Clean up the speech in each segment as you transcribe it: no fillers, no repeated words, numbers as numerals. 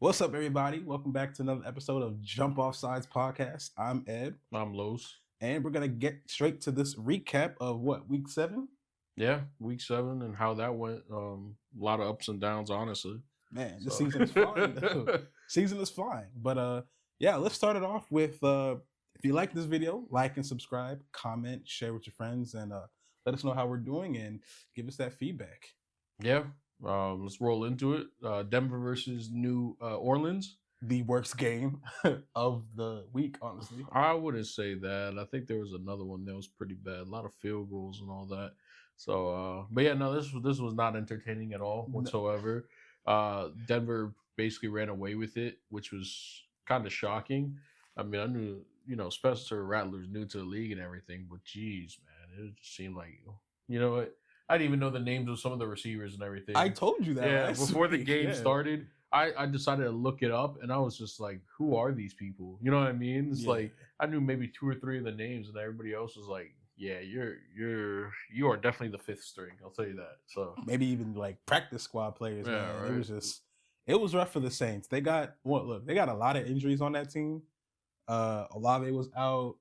What's up, everybody? Welcome back to another episode of Jump Off Sides Podcast. I'm Ed, I'm Los. and we're gonna get straight to this recap of week 7? Yeah, week 7 and how that went. A lot of ups and downs, honestly. Man, the season is flying. Season is flying. But yeah, let's start it off with if you like this video, like and subscribe, comment, share with your friends, and let us know how we're doing and give us that feedback. Yeah, let's roll into it. Denver versus New Orleans. The worst game of the week, honestly. I wouldn't say that. I think there was another one that was pretty bad. A lot of field goals and all that. So, but yeah, no, this was not entertaining at all whatsoever. Denver basically ran away with it, which was kind of shocking. I mean, I knew, Spencer Rattler's new to the league and everything, but geez, man, it just seemed like, what? I didn't even know the names of some of the receivers and everything. I told you that. Yeah, before the game started, I decided to look it up, and I was just like, "Who are these people?" You know what I mean? It's like I knew maybe 2 or 3 of the names, and everybody else was like, "Yeah, you are definitely the 5th string." I'll tell you that. So maybe even like practice squad players. Yeah, man. right. It was rough for the Saints. They got they got a lot of injuries on that team. Olave was out.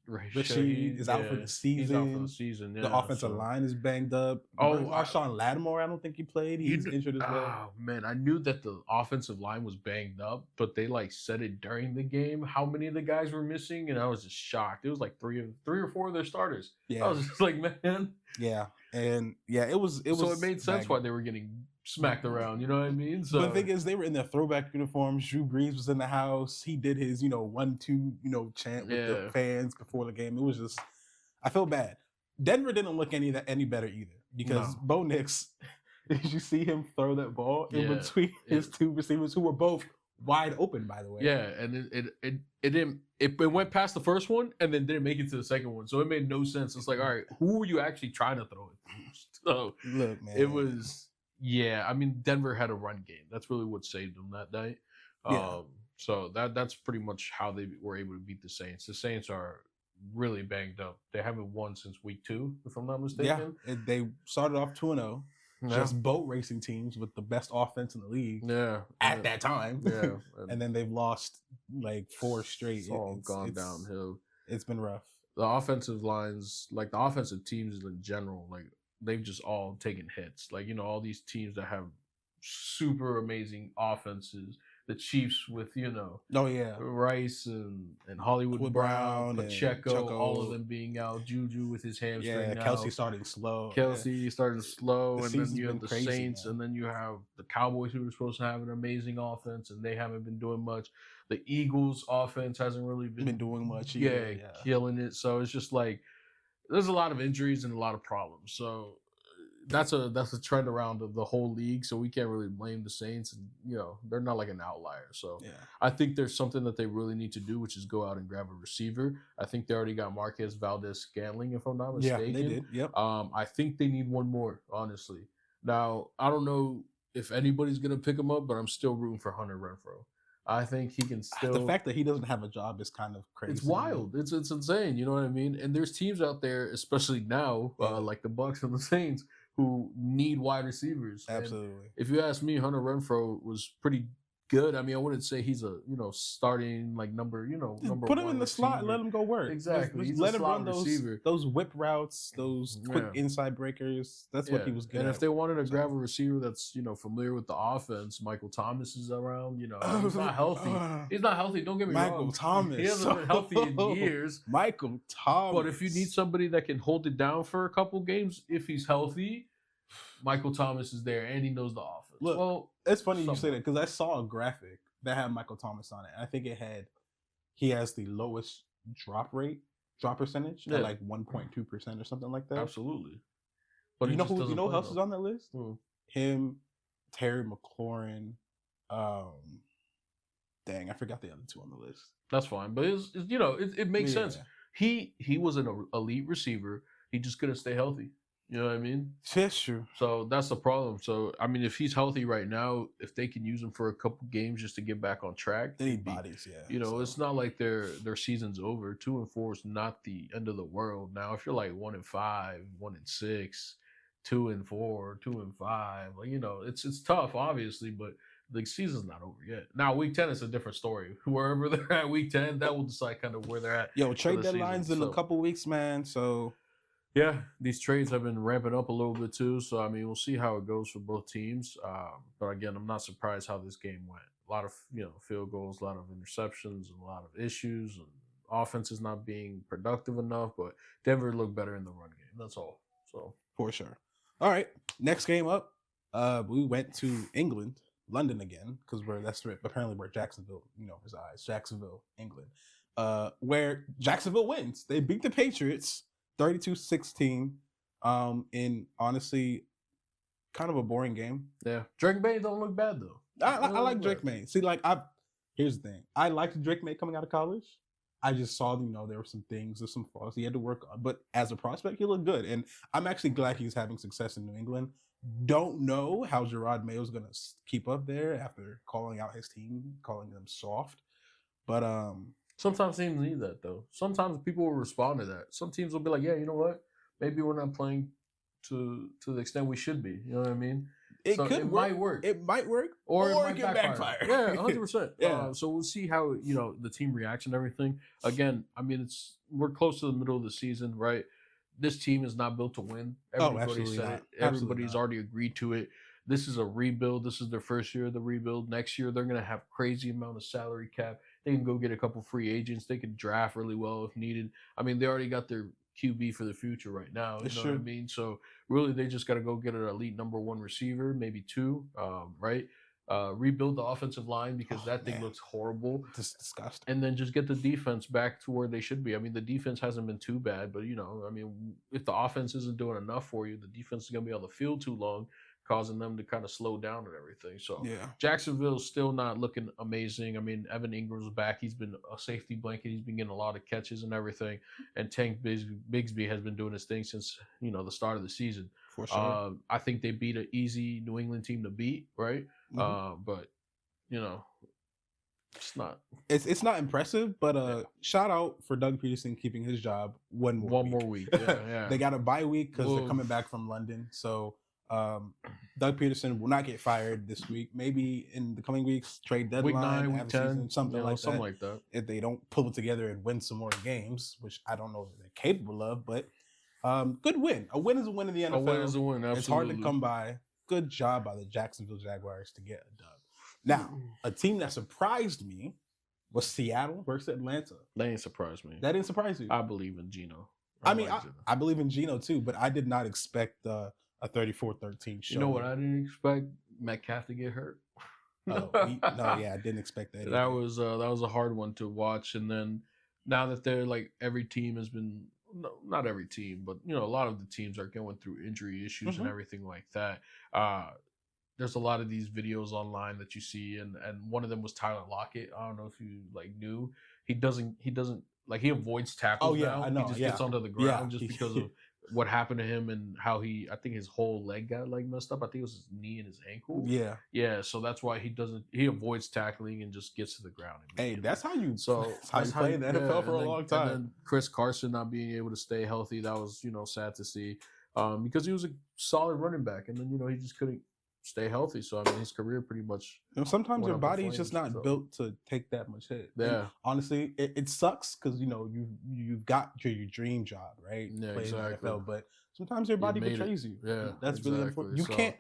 Rashid is out for the season. He's out for the season. Yeah, the offensive line is banged up. Marshawn Lattimore, I don't think he played. He's injured as well. Oh man, I knew that the offensive line was banged up, but they said it during the game how many of the guys were missing, and I was just shocked. It was like three or four of their starters. Yeah, I was just like, man. Yeah, and yeah, it was. So it made sense why they were getting smacked around. You know what I mean? So the thing is, they were in their throwback uniforms. Drew Brees was in the house. He did his 1-2 chant with the fans before the game. It was just, I feel bad. Denver didn't look any better either because Bo Nix. Did you see him throw that ball in between his 2 receivers who were both wide open, by the way? Yeah, and it didn't. It went past the first one and then didn't make it to the second one, so it made no sense. It's like, all right, who were you actually trying to throw it to? So look, man, it was. Yeah, I mean, Denver had a run game. That's really what saved them that night. So that's pretty much how they were able to beat the Saints. The Saints are really banged up. They haven't won since week 2, if I'm not mistaken. Yeah, they started off 2-0. Just boat racing teams with the best offense in the league. Yeah, at that time. Yeah, and then they've lost like 4 straight. It's all gone downhill. It's been rough. The offensive lines, the offensive teams in general, they've just all taken hits. All these teams that have super amazing offenses. The Chiefs with, Rice and Hollywood Brown, Pacheco, all of them being out. Juju with his hamstring out. Kelsey starting slow. And then you have the Saints, man. And then you have the Cowboys who were supposed to have an amazing offense, and they haven't been doing much. The Eagles offense hasn't really been doing much either. Yeah, killing it. So it's just there's a lot of injuries and a lot of problems. So that's a trend around the whole league. So we can't really blame the Saints. And, they're not like an outlier. So I think there's something that they really need to do, which is go out and grab a receiver. I think they already got Marquez Valdez-Scantling, if I'm not mistaken. Yeah, they did. Yep. I think they need one more, honestly. Now, I don't know if anybody's going to pick him up, but I'm still rooting for Hunter Renfrow. I think he can still. The fact that he doesn't have a job is kind of crazy. It's wild. It's insane. You know what I mean? And there's teams out there, especially now, like the Bucs and the Saints, who need wide receivers. Absolutely. And if you ask me, Hunter Renfrow was pretty good. I mean, I wouldn't say he's a starting number number put him one in the slot and let him go work. Exactly. Let him run those whip routes, those quick inside breakers. That's what he was good at. And if they wanted to grab a receiver that's familiar with the offense, Michael Thomas is around. He's not healthy. He's not healthy. Don't get me wrong. Michael Thomas. He hasn't been healthy in years. Michael Thomas. But if you need somebody that can hold it down for a couple games, if he's healthy, Michael Thomas is there and he knows the offense. Look, it's funny you say that because I saw a graphic that had Michael Thomas on it. I think he has the lowest drop percentage at like 1.2% or something like that. Absolutely. But you know who else is on that list? Him, Terry McLaurin. Dang, I forgot the other 2 on the list. That's fine, but it makes sense. He was an elite receiver. He just couldn't stay healthy. You know what I mean? That's true. So that's the problem. So, I mean, if he's healthy right now, if they can use him for a couple games just to get back on track. They need bodies, yeah. It's not like their season's over. 2-4 is not the end of the world. Now, if you're like 1-5, 1-6, 2-4, 2-5, it's tough, obviously, but the season's not over yet. Now, week 10 is a different story. Wherever they're at week 10, that will decide kind of where they're at. Yo, trade deadline's in a couple weeks, man. So yeah, these trades have been ramping up a little bit too. So I mean, we'll see how it goes for both teams. But again, I'm not surprised how this game went. A lot of field goals, a lot of interceptions, and a lot of issues, and offense is not being productive enough. But Denver looked better in the run game. That's all. So for sure. All right, next game up. We went to England, London again, because that's apparently where Jacksonville, resides. Jacksonville, England, where Jacksonville wins. They beat the Patriots 32-16. In honestly, kind of a boring game. Yeah, Drake May don't look bad though. I like Drake May. See, here's the thing. I liked Drake May coming out of college. I just saw, there were some things, there's some flaws he had to work on. But as a prospect, he looked good. And I'm actually glad he's having success in New England. Don't know how Gerard Mayo's going to keep up there after calling out his team, calling them soft. But sometimes teams need that, though. Sometimes people will respond to that. Some teams will be like, yeah, you know what? Maybe we're not playing to the extent we should be. You know what I mean? It might work. It might work, or it might backfire. Yeah, 100%. Yeah. So we'll see how the team reacts and everything. Again, I mean, we're close to the middle of the season, right? This team is not built to win. Absolutely not. Everybody's already agreed to it. This is a rebuild. This is their first year of the rebuild. Next year, they're going to have crazy amount of salary cap. They can go get a couple free agents. They can draft really well if needed. I mean, they already got their QB for the future right now. You know what I mean? So really, they just got to go get an elite number one receiver, maybe two, right? Rebuild the offensive line because that thing looks horrible. It's disgusting. And then just get the defense back to where they should be. I mean, the defense hasn't been too bad, but I mean, if the offense isn't doing enough for you, the defense is going to be on the field too long, causing them to kind of slow down and everything. So Jacksonville's still not looking amazing. I mean, Evan Ingram's back. He's been a safety blanket. He's been getting a lot of catches and everything. And Tank Bigsby has been doing his thing since, the start of the season. For sure. I think they beat an easy New England team to beat, right? Mm-hmm. But, it's not. It's not impressive, but shout out for Doug Peterson keeping his job one more week. Yeah. They got a bye week because they're coming back from London. So Doug Peterson will not get fired this week. Maybe in the coming weeks, trade deadline, week 9, week 10, something like that. If they don't pull it together and win some more games, which I don't know if they're capable of, but good win. A win is a win in the NFL. A win is a win, absolutely. It's hard to come by. Good job by the Jacksonville Jaguars to get a dub. Now, a team that surprised me was Seattle versus Atlanta. That didn't surprise me. That didn't surprise you? I believe in Geno. I believe in Geno too, but I did not expect a 34-13 show. You know what I didn't expect? Metcalf to get hurt. I didn't expect that. That was a hard one to watch. And then now that they're like every team has been, no, not every team, but a lot of the teams are going through injury issues and everything like that. There's a lot of these videos online that you see, and one of them was Tyler Lockett. I don't know if you knew. He doesn't he avoids tackles. Oh yeah, now. I know. He just gets onto the ground just because of what happened to him and how I think his whole leg got messed up. I think it was his knee and his ankle. Yeah. So that's why he avoids tackling and just gets to the ground. Hey, that's how you play in the NFL for a long time. And then Chris Carson not being able to stay healthy, that was sad to see, because he was a solid running back, and then he just couldn't stay healthy. So I mean, his career pretty much. Sometimes your body's just not built to take that much hit. Yeah. And honestly, it sucks because you've got your dream job, right? Yeah, exactly. In the NFL, but sometimes your body betrays you. Yeah, that's really important. You can't.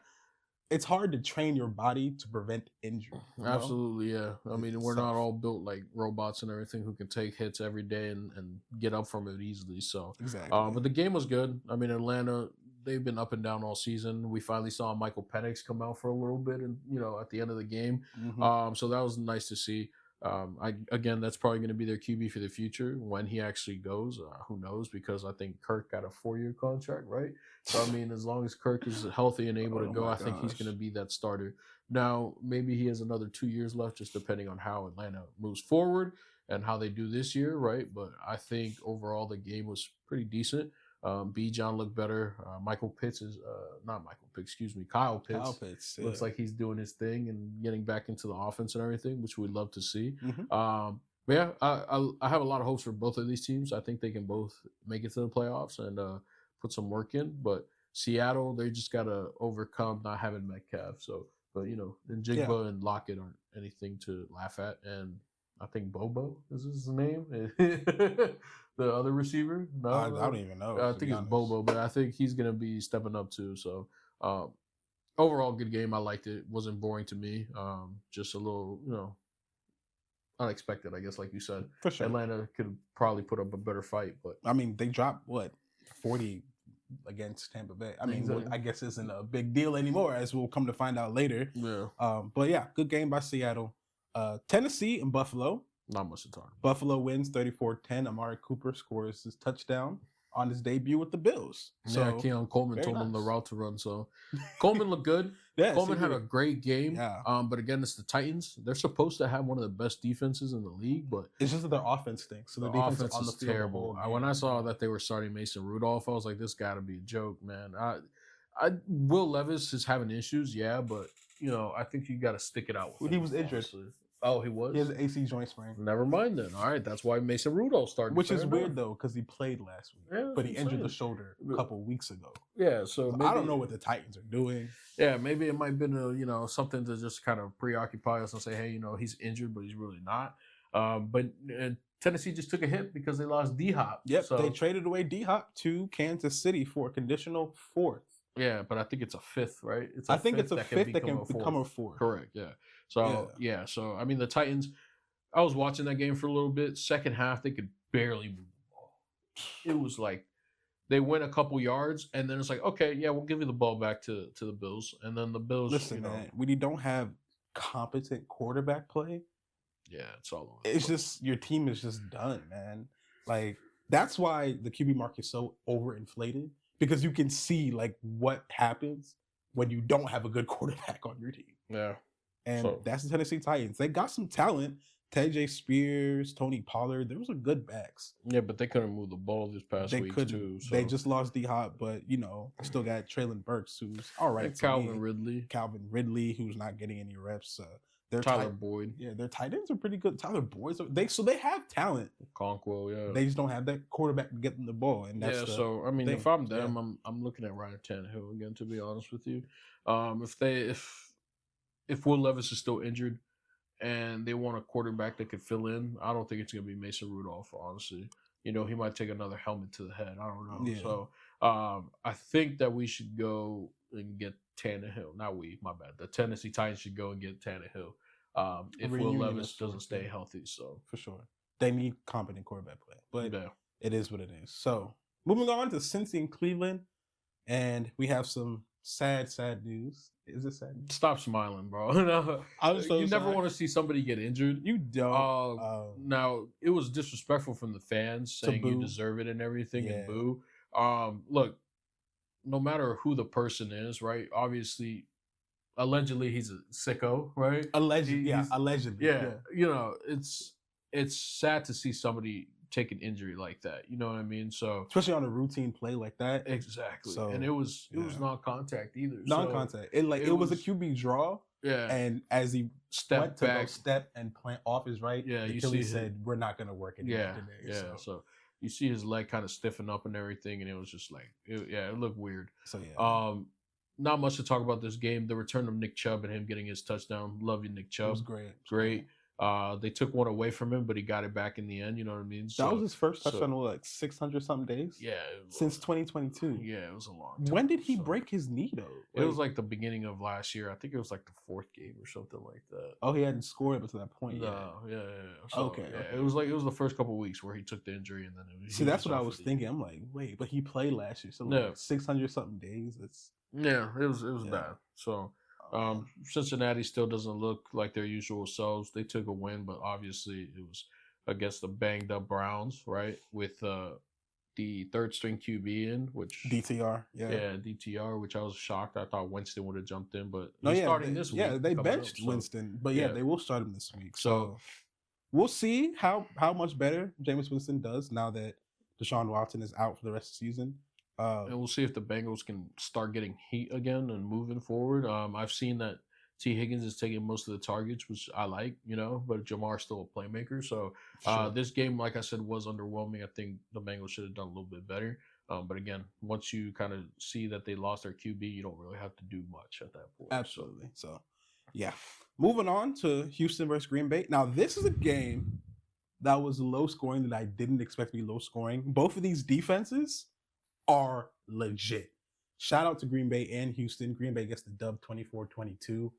It's hard to train your body to prevent injury. Absolutely, yeah. I mean, we're not all built like robots and everything who can take hits every day and get up from it easily. So exactly. But the game was good. I mean, Atlanta, they've been up and down all season. We finally saw Michael Penix come out for a little bit, and at the end of the game. So that was nice to see. Again, that's probably going to be their QB for the future when he actually goes. Who knows? Because I think Kirk got a 4-year contract, right? So I mean, as long as Kirk is healthy and able to go, I think he's going to be that starter. Now, maybe he has another 2 years left, just depending on how Atlanta moves forward and how they do this year, right? But I think overall the game was pretty decent. Bijan looked better. Kyle Pitts looks like he's doing his thing and getting back into the offense and everything, which we'd love to see. But yeah, I have a lot of hopes for both of these teams. I think they can both make it to the playoffs and put some work in. But Seattle, they just got to overcome not having Metcalf. So but Njigba and Lockett aren't anything to laugh at. And I think Bobo is his name, the other receiver. No, I don't even know. I think it's Bobo, but I think he's gonna be stepping up too. So overall, good game. I liked it. Wasn't boring to me. Just a little, unexpected, I guess, like you said. For sure. Atlanta could probably put up a better fight, but I mean, they dropped 40 against Tampa Bay. I mean, exactly. I guess isn't a big deal anymore, as we'll come to find out later. Yeah. But yeah, good game by Seattle. Tennessee and Buffalo. Not much to talk about. Buffalo wins 34-10. Amari Cooper scores his touchdown on his debut with the Bills. So, yeah, Keon Coleman told him the route to run. So Coleman looked good. Yeah, Coleman had a great game. Yeah. But again, it's the Titans. They're supposed to have one of the best defenses in the league, but it's just that their offense stinks. So the defense on the field terrible. When I saw that they were starting Mason Rudolph, I was like, this got to be a joke, man. Will Levis is having issues, yeah, but I think you got to stick it out. He was injured. Oh, he was? He has an AC joint sprain. Never mind then. All right, that's why Mason Rudolph started. Which is weird, though, because he played last week. Yeah, but he injured the shoulder a couple weeks ago. Yeah, so maybe, I don't know what the Titans are doing. Yeah, maybe it might have been, something to just kind of preoccupy us and say, hey, he's injured, but he's really not. But Tennessee just took a hit because they lost D-Hop. Yep, so they traded away D-Hop to Kansas City for a conditional 4th. Yeah, but I think it's a 5th, right? I think it's a 5th that can become a 4th. Correct, yeah. So, so, I mean, the Titans, I was watching that game for a little bit. Second half, they could barely move the ball. It was like they went a couple yards, and then it's like, okay, yeah, we'll give you the ball back to the Bills. And then the Bills, listen, man, when you don't have competent quarterback play, yeah, it's all over. It's just, your team is just done, man. Like, that's why the QB market is so overinflated, because you can see, like, what happens when you don't have a good quarterback on your team. Yeah. And that's the Tennessee Titans. They got some talent. TJ Spears, Tony Pollard. Those are good backs. Yeah, but they couldn't move the ball this past week too. So. They just lost D-Hop, but still got Traylon Burks, who's all right. And Calvin Ridley, who's not getting any reps. Tyler Boyd. Yeah, their tight ends are pretty good. Tyler Boyd's they have talent. Conquo, yeah. They just don't have that quarterback to get them the ball, and that's so I mean, if I'm them, I'm looking at Ryan Tannehill again. To be honest with you, if Will Levis is still injured and they want a quarterback that could fill in, I don't think it's going to be Mason Rudolph, honestly. He might take another helmet to the head. I don't know. Yeah. So I think that we should go and get Tannehill. Not we, my bad. The Tennessee Titans should go and get Tannehill if Will Levis doesn't stay healthy. So for sure. They need competent quarterback play. But it is what it is. So moving on to Cincy and Cleveland. And we have some sad news. Is it sad news? Stop smiling, bro. No, you never want to see somebody get injured. You don't. Now, it was disrespectful from the fans saying you deserve it and everything and boo. Look, no matter who the person is, right? Obviously, allegedly he's a sicko, right? Allegedly. Yeah. It's sad to see somebody take an injury like that. You know what I mean? So especially on a routine play like that. Exactly. So, and it was non-contact either. Non-contact. It was a QB draw. Yeah. And as he stepped back, and plant off his right, he said, "We're not going to work anymore today." Yeah. So you see his leg kind of stiffen up and everything, and it was just like, it looked weird. So not much to talk about this game. The return of Nick Chubb and him getting his touchdown. Love you, Nick Chubb. It was great. They took one away from him, but he got it back in the end. You know what I mean? That was his first touchdown in like 600 something days. Yeah, since 2022. Yeah, it was a long time. When did he break his knee though? It was like the beginning of last year. I think it was like the 4th game or something like that. Oh, he hadn't scored up to that point. No, yeah. So, okay. It was the first couple of weeks where he took the injury and then. That's what I was thinking. I'm like, wait, but he played last year, so like 600 something days. It was bad. So. Cincinnati still doesn't look like their usual selves. They took a win, but obviously it was against the banged up Browns, right? With the 3rd string QB in, which DTR, DTR, which I was shocked. I thought Winston would have jumped in, but starting this week. Yeah, they benched Winston, but they will start him this week. So we'll see how much better Jameis Winston does now that Deshaun Watson is out for the rest of the season. And we'll see if the Bengals can start getting heat again and moving forward. I've seen that T. Higgins is taking most of the targets, which I like, but Jamar's still a playmaker. So this game, like I said, was underwhelming. I think the Bengals should have done a little bit better. But again, once you kind of see that they lost their QB, you don't really have to do much at that point. Absolutely. So Yeah. Moving on to Houston versus Green Bay. Now, this is a game that was low scoring that I didn't expect to be low scoring. Both of these defenses are legit. Shout out to Green Bay and Houston. Green Bay gets the dub 24-22.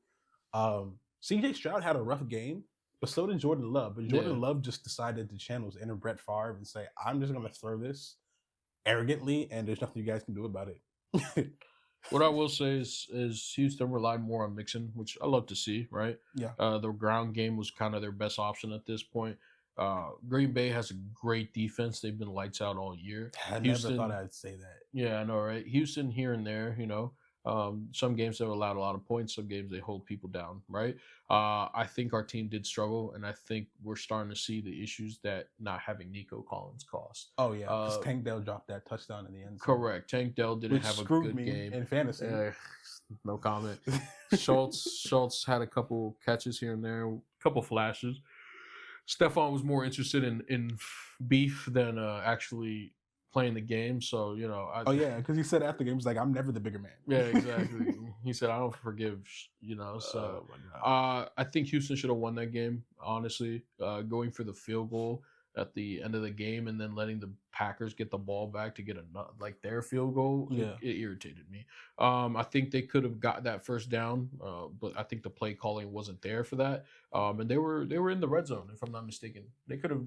CJ Stroud had a rough game, but so did Jordan Love. But Jordan Love just decided to channel his inner Brett Favre and say, I'm just going to throw this arrogantly, and there's nothing you guys can do about it. What I will say is Houston relied more on Mixon, which I love to see, right? Yeah. The ground game was kind of their best option at this point. Green Bay has a great defense. They've been lights out all year. I never thought I'd say that. Yeah, I know, right? Houston here and there, some games they've allowed a lot of points. Some games they hold people down, right? I think our team did struggle, and I think we're starting to see the issues that not having Nico Collins cost. Oh, yeah, because Tank Dell dropped that touchdown in the end zone. Correct. Tank Dell didn't have a good game. In fantasy. No comment. Schultz had a couple catches here and there, a couple flashes. Stephon was more interested in beef than actually playing the game. So, because he said after the game, he's like, I'm never the bigger man. Yeah, exactly. He said, I don't forgive, So I think Houston should have won that game, honestly. Going for the field goal at the end of the game and then letting the Packers get the ball back to get their field goal, it irritated me. I think they could have got that first down, but I think the play calling wasn't there for that. And they were in the red zone, if I'm not mistaken. They could have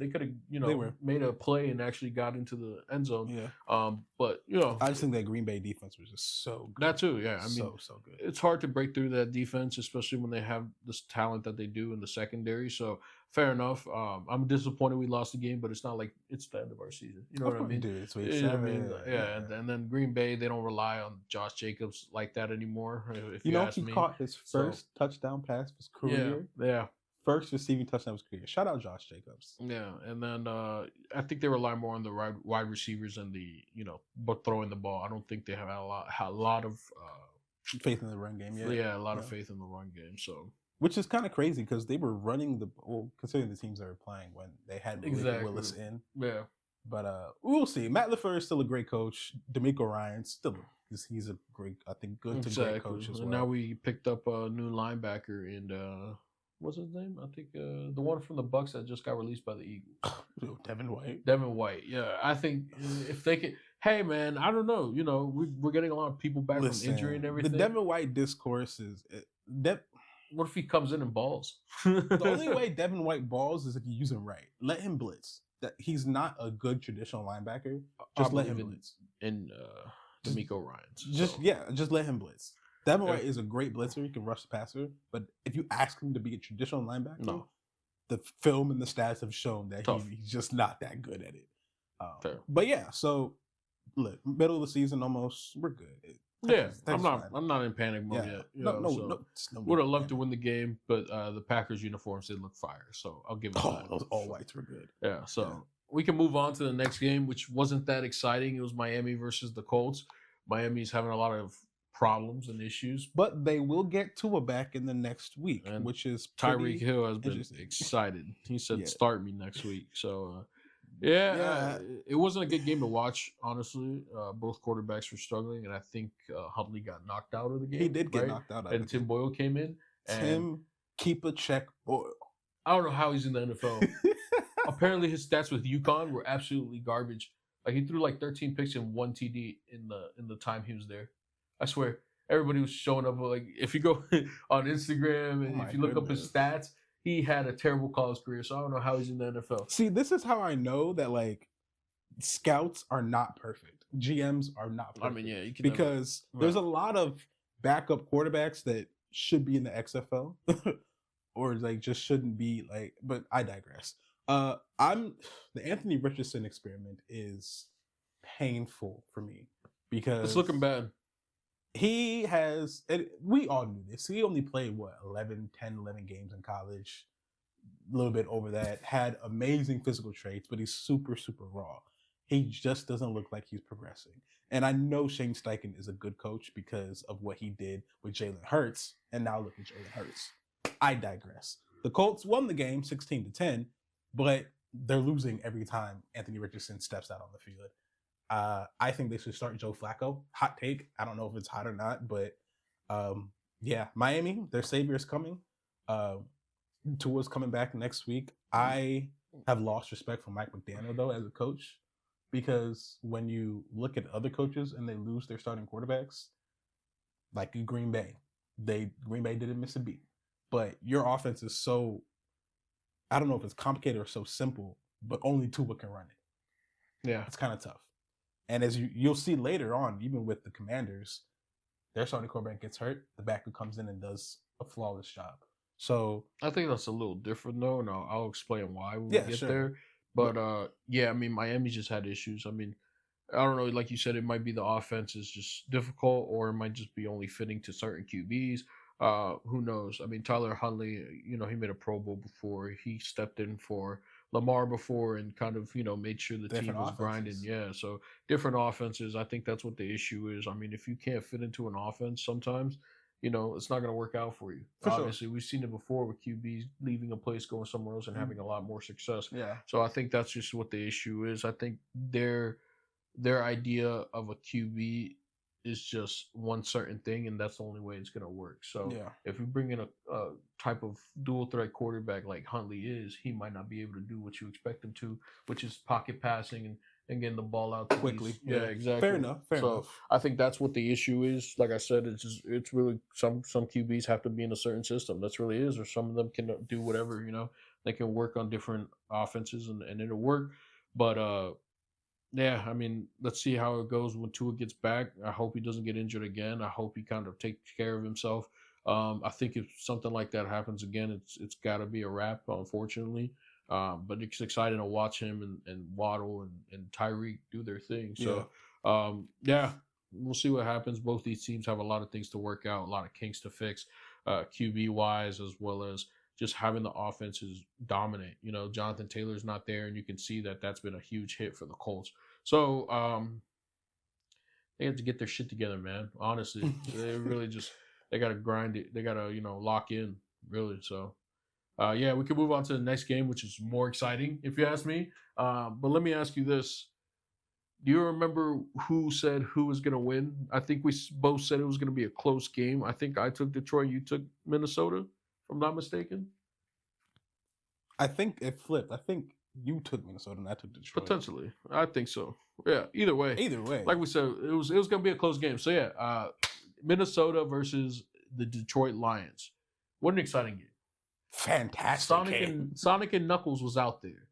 made a play and actually got into the end zone. Yeah. But I just think that Green Bay defense was just so good. That too, yeah. I mean, so good. It's hard to break through that defense, especially when they have this talent that they do in the secondary. So fair enough. I'm disappointed we lost the game, but it's not like it's the end of our season. You know what I mean? Dude, it's And then Green Bay, they don't rely on Josh Jacobs like that anymore. If you ask he me. caught his first touchdown pass of his career. Yeah. First receiving touchdown of his career. Shout out Josh Jacobs. Yeah, and then I think they rely more on the wide receivers and but throwing the ball. I don't think they have a lot of faith in the run game. Yeah, a lot of faith in the run game. So. Which is kind of crazy because they were running considering the teams they were playing when they had Malik Willis in. Yeah. But we'll see. Matt LaFleur is still a great coach. DeMeco Ryan he's a great, I think, good to great coach as well. And now we picked up a new linebacker and what's his name? I think the one from the Bucks that just got released by the Eagles. Devin White. Devin White. Yeah, I think if they could. Hey man, I don't know. We're getting a lot of people back from injury and everything. The Devin White discourse is what if he comes in and balls? The only way Devin White balls is if you use him right. Let him blitz. That he's not a good traditional linebacker. Just let him blitz. And DeMeco Ryans. Just let him blitz. Devin White is a great blitzer. He can rush the passer. But if you ask him to be a traditional linebacker, the film and the stats have shown that he's just not that good at it. But yeah, so look, middle of the season almost, we're good. I'm not in panic mode yet. No. Would have loved to win the game, but the Packers uniforms did look fire, so I'll give it that. Those all whites were good. Yeah, so we can move on to the next game, which wasn't that exciting. It was Miami versus the Colts. Miami's having a lot of problems and issues, but they will get Tua back in the next week, which is Tyreek Hill has been excited. He said, "Start me next week." So. It wasn't a good game to watch, honestly. Both quarterbacks were struggling, and I think Huntley got knocked out of the game. He did get knocked out of it. And Tim Boyle came in. Keep a check Boyle. I don't know how he's in the NFL. Apparently, his stats with UConn were absolutely garbage. Like, he threw like 13 picks and 1 TD in the time he was there. I swear, everybody was showing up. Like, if you go on Instagram and if you look up his stats, he had a terrible college career, so I don't know how he's in the NFL. See, this is how I know that, like, scouts are not perfect. GMs are not perfect. I mean, you can because there's a lot of backup quarterbacks that should be in the XFL or, like, just shouldn't be, like, but I digress. The Anthony Richardson experiment is painful for me because it's looking bad. He has, and we all knew this. He only played 11 games in college, a little bit over that. Had amazing physical traits, but he's super, super raw. He just doesn't look like he's progressing. And I know Shane Steichen is a good coach because of what he did with Jalen Hurts, and now look at Jalen Hurts. I digress. The Colts won the game 16-10, but they're losing every time Anthony Richardson steps out on the field. I think they should start Joe Flacco. Hot take. I don't know if it's hot or not, but Yeah, Miami, their savior's coming. Uh, Tua's coming back next week. I have lost respect for Mike McDaniel though as a coach because when you look at other coaches and they lose their starting quarterbacks, like Green Bay, Green Bay didn't miss a beat. But your offense is so, I don't know if it's complicated or so simple, but only Tua can run it. Yeah, it's kind of tough. And as you'll see later on, even with the Commanders, their starting quarterback gets hurt, the backup comes in and does a flawless job. So I think that's a little different though, and I'll explain why when we get sure. there. But yeah, I mean, Miami just had issues. I mean, I don't know, like you said, it might be the offense is just difficult, or it might just be only fitting to certain QBs. Who knows? I mean, Tyler Huntley, you know, he made a Pro Bowl before. He stepped in for Lamar before and kind of, you know, made sure the Different team was grinding. offenses. Yeah, so different offenses. I think that's what the issue is. I mean, if you can't fit into an offense sometimes, you know, it's not going to work out for you. For Obviously, sure. we've seen it before with QBs leaving a place, going somewhere else, and having a lot more success. Yeah. So I think that's just what the issue is. I think their idea of a QB is just one certain thing, and that's the only way it's going to work. So Yeah. if you bring in a type of dual threat quarterback like Huntley is, he might not be able to do what you expect him to, which is pocket passing and getting the ball out Quickly. Yeah, exactly. Fair enough. Fair so enough. I think that's what the issue is. Like I said, it's really some QBs have to be in a certain system. That's really is, or some of them can do whatever, you know. They can work on different offenses and it'll work. But yeah, I mean, let's see how it goes when Tua gets back. I hope he doesn't get injured again. I hope he kind of takes care of himself. I think if something like that happens again, it's got to be a wrap, unfortunately. But it's exciting to watch him and Waddle and Tyreek do their thing. So, yeah, we'll see what happens. Both these teams have a lot of things to work out, a lot of kinks to fix, QB wise, as well as just having the offenses dominate. You know, Jonathan Taylor's not there, and you can see that that's been a huge hit for the Colts. So they have to get their shit together, man. Honestly, they really just they got to grind it. They got to lock in really. So yeah, we can move on to the next game, which is more exciting if you ask me. But let me ask you this: do you remember who said who was going to win? I think we both said it was going to be a close game. I think I took Detroit, you took Minnesota, if I'm not mistaken. I think it flipped. I think you took Minnesota and I took Detroit. Potentially, I think so. Yeah, either way, like we said, it was going to be a close game. So yeah, Minnesota versus the Detroit Lions. What an exciting game! Fantastic. Sonic and Knuckles was out there.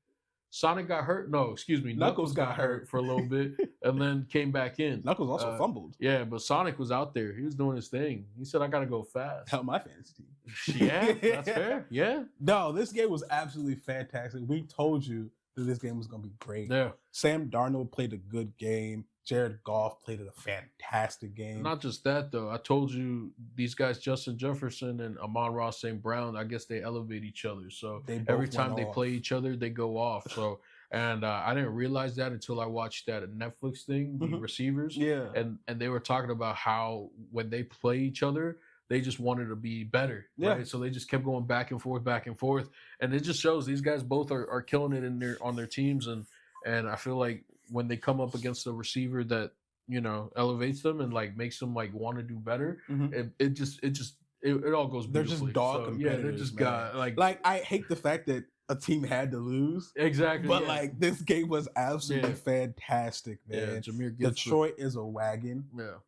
Sonic got hurt. No, excuse me. Knuckles got hurt for a little bit and then came back in. Knuckles also fumbled. Yeah, but Sonic was out there. He was doing his thing. He said, "I got to go fast." Help my fantasy team. Yeah, that's fair. Yeah. No, this game was absolutely fantastic. We told you that this game was going to be great. Yeah. Sam Darnold played a good game. Jared Goff played a fantastic game. Not just that, though. I told you these guys, Justin Jefferson and Amon-Ra St. Brown, I guess they elevate each other. So every time they play each other, they go off. So, and I didn't realize that until I watched that Netflix thing, the receivers. Yeah. And they were talking about how when they play each other, they just wanted to be better. Yeah. Right? So they just kept going back and forth. And it just shows these guys both are killing it on their teams. And I feel like when they come up against a receiver that, elevates them and like makes them like want to do better, it all goes beautifully. They're just dog competitors. Yeah, they're just got like I hate the fact that a team had to lose. Exactly. But like this game was absolutely fantastic, man. Yeah, Jahmyr Gibbs. Detroit is a wagon. Yeah.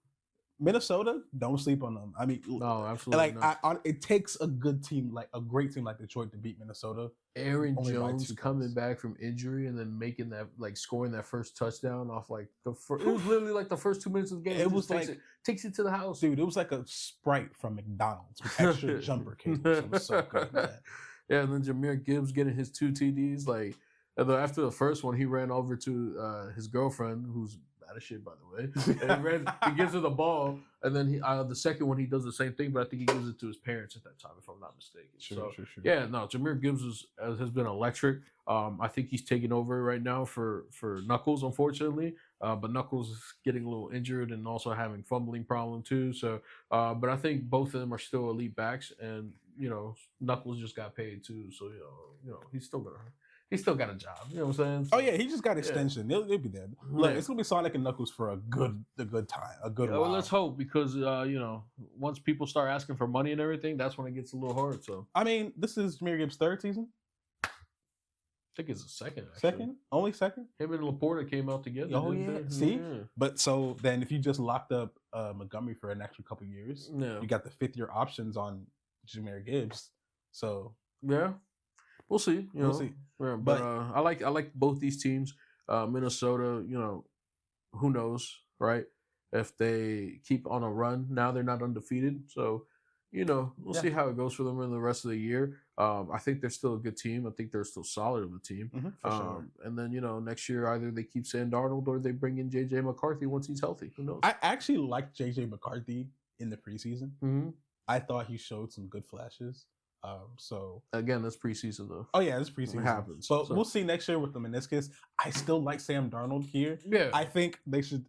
Minnesota, don't sleep on them. I mean, no, absolutely. Like it takes a good team, like a great team like Detroit, to beat Minnesota. Aaron Jones coming back from injury and then making that, like scoring that first touchdown off like the first. It was literally like the first 2 minutes of the game. It was like takes it to the house, dude. It was like a Sprite from McDonald's with extra jumper cables. It was so good, man. Yeah, and then Jahmyr Gibbs getting his 2 TDs. Like, and then after the first one, he ran over to his girlfriend, who's bad as shit, by the way. And he gives her the ball, and then the second one he does the same thing, but I think he gives it to his parents at that time, if I'm not mistaken. Sure. Yeah, no, Jahmyr Gibbs has been electric. I think he's taking over right now for Knuckles, unfortunately. But Knuckles is getting a little injured and also having fumbling problem too. So, but I think both of them are still elite backs, and Knuckles just got paid too. So he's still he still got a job. You know what I'm saying? Oh yeah, he just got extension. He'll be there. Look, it's gonna be Sonic and Knuckles for a good time, a good while. Well, let's hope, because once people start asking for money and everything, that's when it gets a little hard. So I mean, this is Jahmyr Gibbs' third season. I think it's a second. Actually. Second, only second. Him and Laporta came out together. Oh yeah, see. Yeah. But so then, if you just locked up Montgomery for an extra couple years, you got the 5th-year options on Jahmyr Gibbs. So yeah, we'll see. We'll see. Yeah, but I like both these teams. Minnesota, who knows, right? If they keep on a run, now they're not undefeated. So, we'll see how it goes for them in the rest of the year. I think they're still a good team. I think they're still solid of a team. For sure. And then, next year, either they keep Sam Darnold or they bring in J.J. McCarthy once he's healthy. Who knows? I actually liked J.J. McCarthy in the preseason. Mm-hmm. I thought he showed some good flashes. So again, that's preseason though. Oh yeah, it's preseason. It happens. But we'll see next year with the meniscus. I still like Sam Darnold here. Yeah. I think they should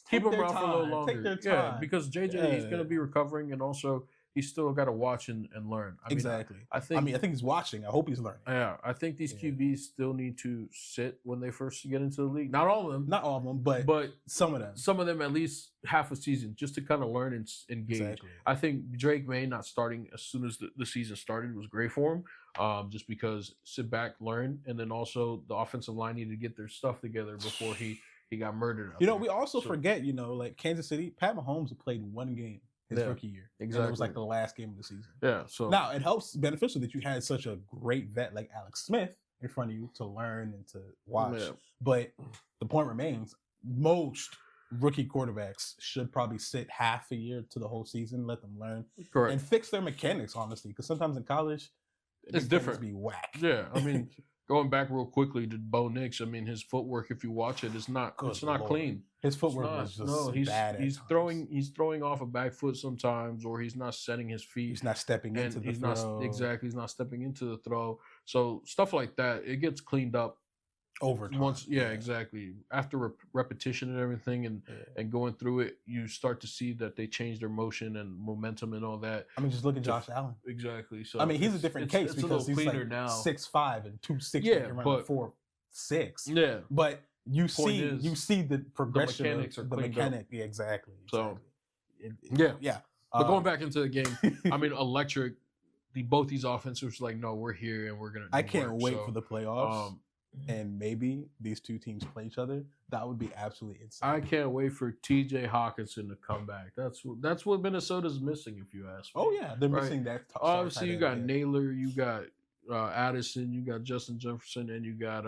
keep him around for a little longer. Take their time. Yeah, because JJ he's gonna be recovering, and also he's still got to watch and learn. Exactly. I think he's watching. I hope he's learning. Yeah, I think these QBs still need to sit when they first get into the league. Not all of them. Not all of them, but some of them. Some of them at least half a season, just to kind of learn and engage. Exactly. I think Drake May not starting as soon as the season started was great for him. Just because sit back, learn, and then also the offensive line needed to get their stuff together before he got murdered. We also forget, like Kansas City, Pat Mahomes played one game his rookie year. Exactly. And it was like the last game of the season. Yeah. So now it helps beneficial that you had such a great vet like Alex Smith in front of you to learn and to watch. Yeah. But the point remains, most rookie quarterbacks should probably sit half a year to the whole season, let them learn. Correct. And fix their mechanics, honestly, because sometimes in college, it's different. Be whack. Yeah, I mean, going back real quickly to Bo Nix, I mean, his footwork, if you watch it, it's not clean. His footwork was just bad. He's throwing off a back foot sometimes, or he's not setting his feet. He's not stepping into the throw. He's not stepping into the throw. So stuff like that, it gets cleaned up over time. Once, exactly. After repetition and everything, and going through it, you start to see that they change their motion and momentum and all that. I mean, just look at Josh Allen. Exactly. So I mean, he's a different case because he's like now. 6'5" and 260, but 4'6". Yeah, but you see the progression, the mechanic. Yeah, exactly. So yeah. But going back into the game, I mean, electric. Both these offenses were like, no, we're here and we're gonna. I can't wait for the playoffs. And maybe these two teams play each other. That would be absolutely insane. I can't wait for T.J. Hawkinson to come back. That's what Minnesota's missing, if you ask me. Oh yeah, they're missing that. Obviously, you got Naylor, you got Addison, you got Justin Jefferson, and you got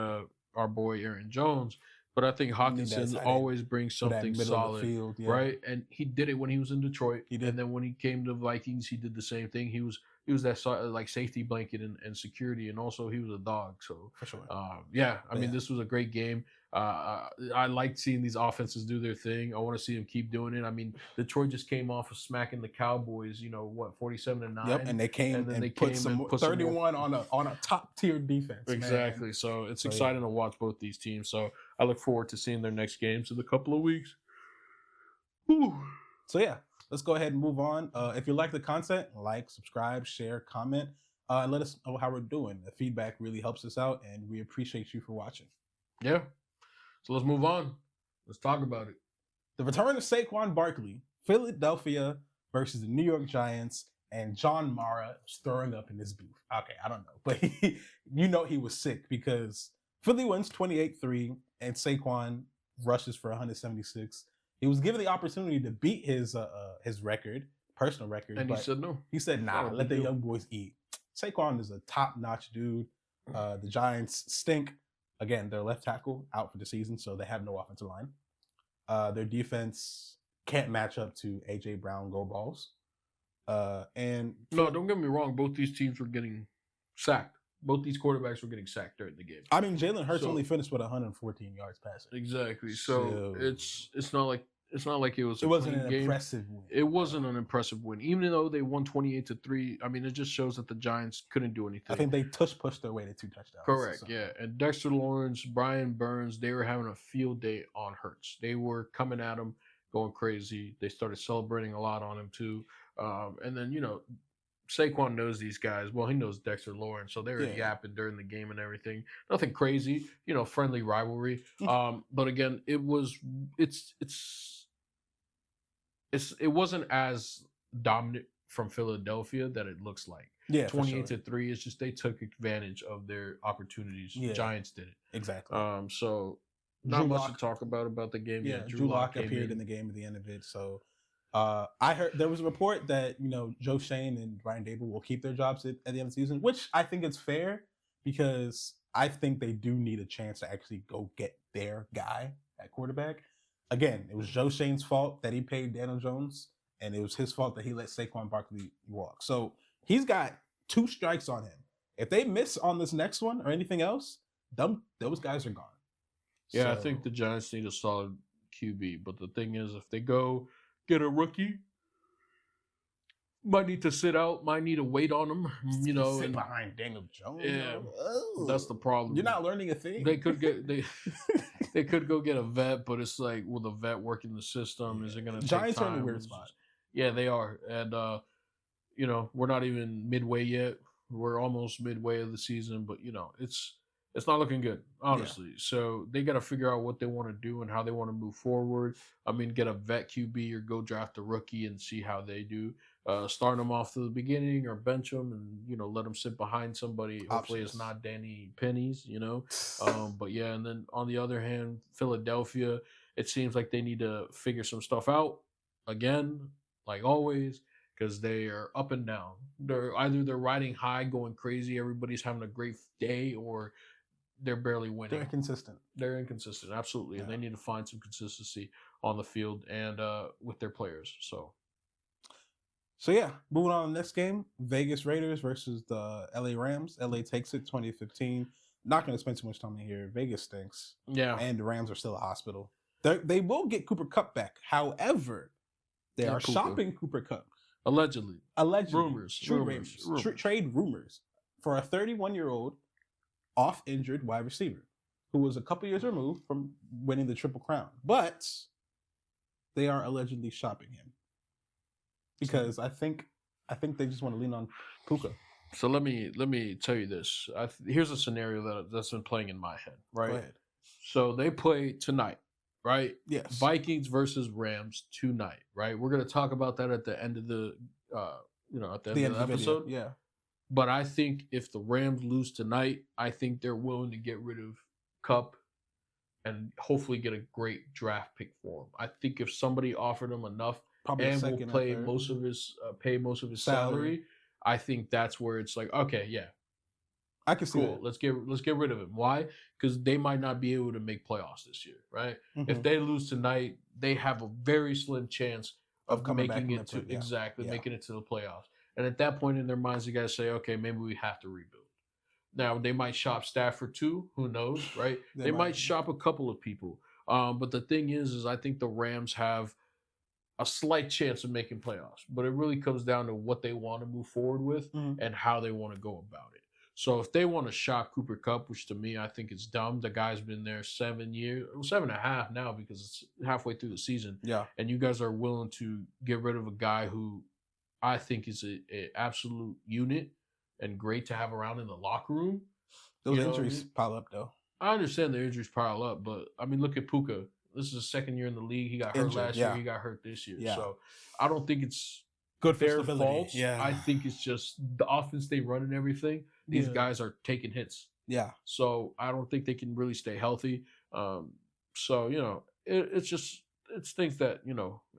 our boy Aaron Jones. But I think Hawkinson always brings something solid, field, right? And he did it when he was in Detroit. He did. And then when he came to Vikings, he did the same thing. He was that like safety blanket and security, and also he was a dog. So for sure, I mean, this was a great game. I like seeing these offenses do their thing. I want to see them keep doing it. I mean, Detroit just came off of smacking the Cowboys. 47-9. Yep, and they came and they put 31 on a top tier defense. Exactly. Man. So it's exciting to watch both these teams. So I look forward to seeing their next games in a couple of weeks. Whew. So yeah. Let's go ahead and move on. If you like the content, like, subscribe, share, comment, and let us know how we're doing. The feedback really helps us out, and we appreciate you for watching. Yeah. So let's move on. Let's talk about it. The return of Saquon Barkley, Philadelphia versus the New York Giants, and John Mara was throwing up in this booth. Okay, I don't know. But he was sick because Philly wins 28-3, and Saquon rushes for 176. He was given the opportunity to beat his record, personal record, and but he said no. He said, "Nah, let the young boys eat." Saquon is a top-notch dude. The Giants stink. Again, their left tackle out for the season, so they have no offensive line. Their defense can't match up to A.J. Brown go balls. And no, don't get me wrong. Both these teams were getting sacked. Both these quarterbacks were getting sacked during the game. I mean, Jalen Hurts only finished with 114 yards passing. Exactly. So it's not like it was. It wasn't an impressive win. It wasn't an impressive win, even though they won 28-3. I mean, it just shows that the Giants couldn't do anything. I think they pushed their way to 2 touchdowns. Correct. So. Yeah, and Dexter Lawrence, Brian Burns, they were having a field day on Hurts. They were coming at him, going crazy. They started celebrating a lot on him too, and then Saquon knows these guys. Well, he knows Dexter Lawrence, so they were yapping during the game and everything. Nothing crazy, friendly rivalry. But again, it wasn't as dominant from Philadelphia that it looks like. Yeah, 28-3 is just they took advantage of their opportunities. Yeah. Giants did it. Exactly. So not much to talk about the game. Yeah, Drew Lock appeared in the game at the end of it. So I heard there was a report that Joe Shane and Brian Dable will keep their jobs at the end of the season, which I think is fair because I think they do need a chance to actually go get their guy at quarterback. Again, it was Joe Shane's fault that he paid Daniel Jones, and it was his fault that he let Saquon Barkley walk. So he's got 2 strikes on him. If they miss on this next one or anything else, those guys are gone. Yeah, I think the Giants need a solid QB. But the thing is, if they go get a rookie, might need to sit out, might need to wait on him, sit behind Daniel Jones. Yeah, that's the problem. You're not learning a thing. They could get they could go get a vet, but it's like, will the vet work in the system? Is it going to Giants take time? are in a weird spot. Yeah, they are, and we're not even midway yet. We're almost midway of the season, but it's not looking good, honestly. Yeah. So they got to figure out what they want to do and how they want to move forward. I mean, get a vet QB or go draft a rookie and see how they do. Start them off to the beginning or bench them and, let them sit behind somebody. Hopefully it's not Danny Pennies, But yeah, and then on the other hand, Philadelphia, it seems like they need to figure some stuff out again, like always, because they are up and down. They're riding high, going crazy. Everybody's having a great day, or they're barely winning. They're inconsistent, absolutely. Yeah. And they need to find some consistency on the field and with their players. So yeah, moving on to the next game, Vegas Raiders versus the LA Rams. LA takes it 20-15. Not going to spend too much time in here. Vegas stinks. Yeah. And the Rams are still a hospital. They will get Cooper Kupp back. However, they are shopping Cooper Kupp. Allegedly. Rumors. Trade rumors for a 31-year-old off-injured wide receiver who was a couple years removed from winning the Triple Crown. But they are allegedly shopping him because I think they just want to lean on Puka. So let me tell you this. Here's a scenario that's been playing in my head, right? Go ahead. So they play tonight, right? Yes. Vikings versus Rams tonight, right? We're going to talk about that at the end of the at the end of the episode. Yeah. But I think if the Rams lose tonight, I think they're willing to get rid of Kupp and hopefully get a great draft pick for him. I think if somebody offered him enough and will pay most of his salary, I think that's where it's like, okay, yeah, I can see cool. Let's get rid of him. Why? Because they might not be able to make playoffs this year, right? Mm-hmm. If they lose tonight, they have a very slim chance of making it to making it to the playoffs. And at that point in their minds, you got to say, okay, maybe we have to rebuild. Now, they might shop Stafford too. Who knows, right? they might shop a couple of people. But the thing is I think the Rams have a slight chance of making playoffs. But it really comes down to what they want to move forward with and how they want to go about it. So if they want to shop Cooper Kupp, which to me I think is dumb, the guy's been there 7 years, 7.5 now because it's halfway through the season. Yeah. And you guys are willing to get rid of a guy who I think is an absolute unit and great to have around in the locker room. Those injuries pile up, though. I understand the injuries pile up, but I mean, look at Puka. This is his second year in the league. He got hurt last year. He got hurt this year. Yeah. So I don't think it's good for their stability. fault. Yeah. I think it's just the offense they run and everything. These guys are taking hits. Yeah. So I don't think they can really stay healthy. So it's things that